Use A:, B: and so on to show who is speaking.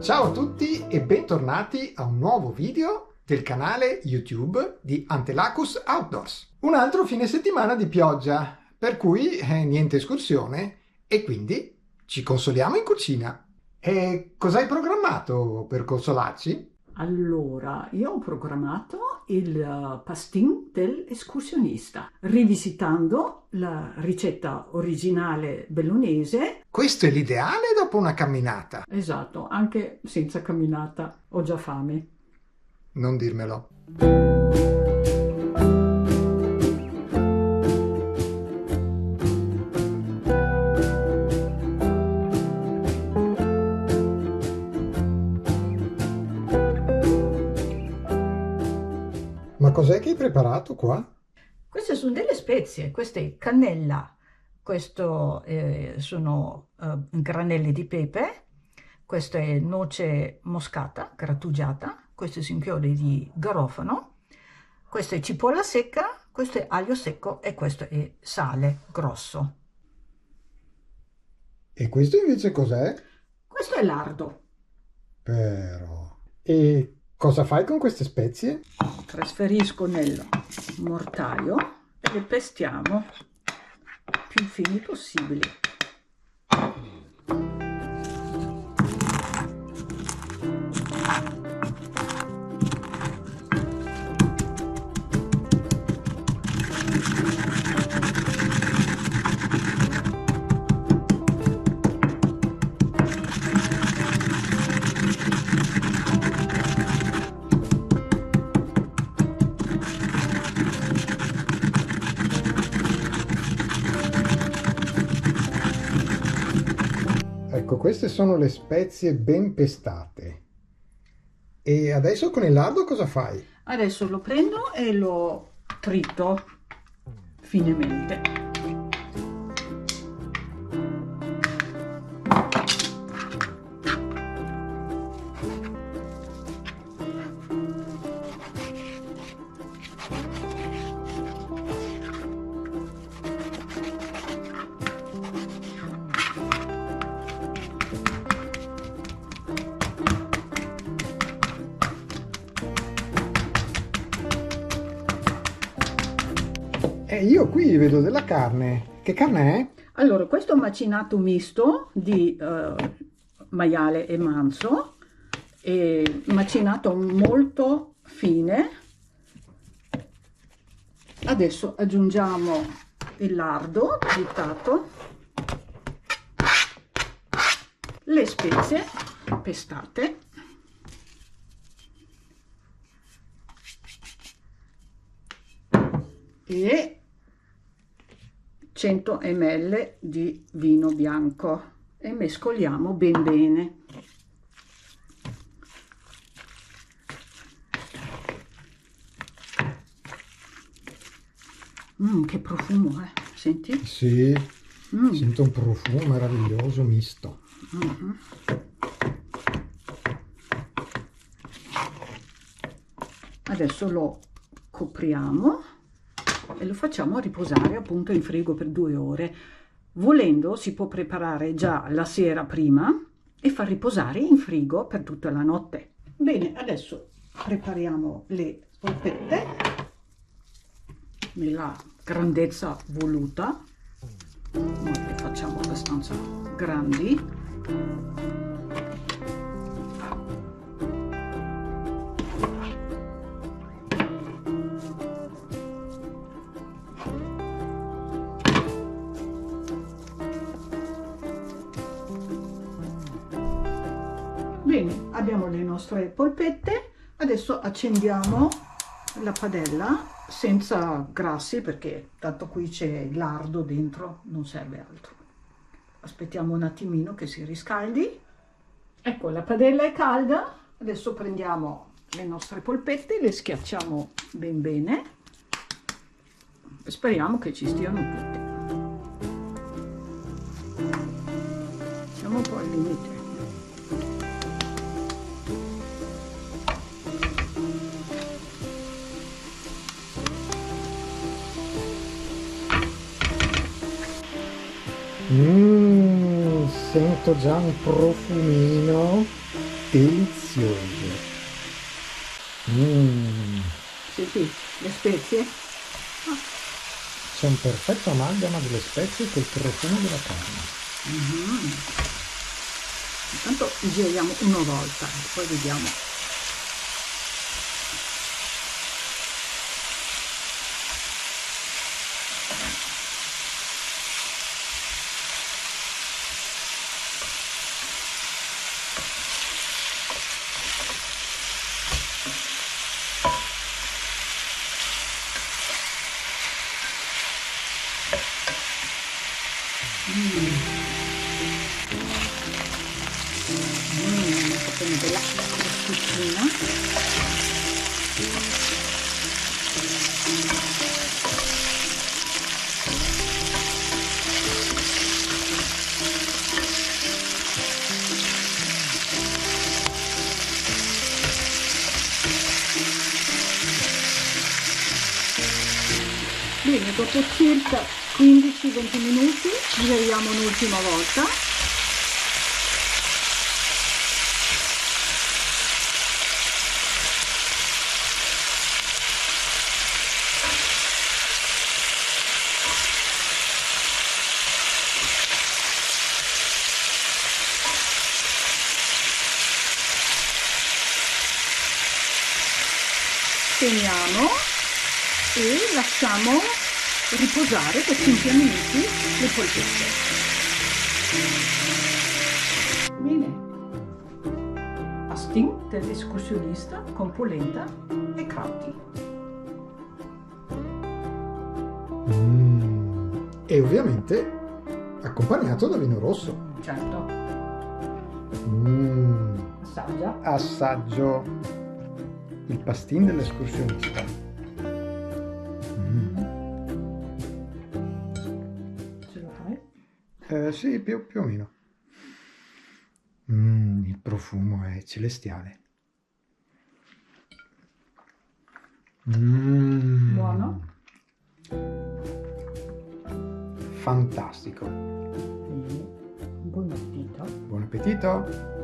A: Ciao a tutti e bentornati a un nuovo video del canale YouTube di Antelacus Outdoors. Un altro fine settimana di pioggia, per cui niente escursione e quindi ci consoliamo in cucina. E cosa hai programmato per consolarci?
B: Allora, io ho programmato il pastin dell'escursionista, rivisitando la ricetta originale bellunese.
A: Questo è l'ideale dopo una camminata.
B: Esatto, anche senza camminata, ho già fame.
A: Non dirmelo. Ma cos'è che hai preparato qua?
B: Queste sono delle spezie, questa è cannella, questo sono granelli di pepe, questa è noce moscata grattugiata, questo è inchiodi di garofano, questa è cipolla secca, questo è aglio secco e questo è sale grosso.
A: E questo invece cos'è?
B: Questo è lardo.
A: Però. E cosa fai con queste spezie?
B: Trasferisco nel mortaio e le pestiamo più fini possibili.
A: Ecco, queste sono le spezie ben pestate. E adesso con il lardo cosa fai?
B: Adesso lo prendo e lo trito finemente.
A: E io qui vedo della carne. Che carne è?
B: Allora, questo è un macinato misto di maiale e manzo, e macinato molto fine. Adesso aggiungiamo il lardo tritato, le spezie pestate e 100 ml di vino bianco e mescoliamo ben bene. Che profumo, senti?
A: Sì, sento un profumo meraviglioso misto.
B: Adesso lo copriamo e lo facciamo riposare appunto in frigo per 2 ore. Volendo si può preparare già la sera prima e far riposare in frigo per tutta la notte. Bene, adesso prepariamo le polpette nella grandezza voluta. Noi le facciamo abbastanza grandi. Bene, abbiamo le nostre polpette, adesso accendiamo la padella senza grassi perché tanto qui c'è il lardo dentro, non serve altro. Aspettiamo un attimino che si riscaldi. Ecco, la padella è calda, adesso prendiamo le nostre polpette, le schiacciamo ben bene e speriamo che ci stiano tutte. Siamo un po' al limite.
A: Sento già un profumino. delizioso.
B: Senti le spezie?
A: C'è un perfetto amalgama delle spezie col profumo della carne.
B: Intanto giriamo una volta, poi vediamo. Una bella crosticina. Bene, dopo circa 15-20 minuti giriamo un'ultima volta. Teniamo e lasciamo riposare per 5 minuti le polpette. Bene, pastin dell'escursionista con polenta e crauti.
A: E ovviamente accompagnato da vino rosso.
B: Certo. Assaggia.
A: Assaggio il pastin dell'escursionista.
B: Ce lo fai?
A: Sì, più o meno. Il profumo è celestiale.
B: Buono?
A: Fantastico.
B: Buon appetito.
A: Buon appetito.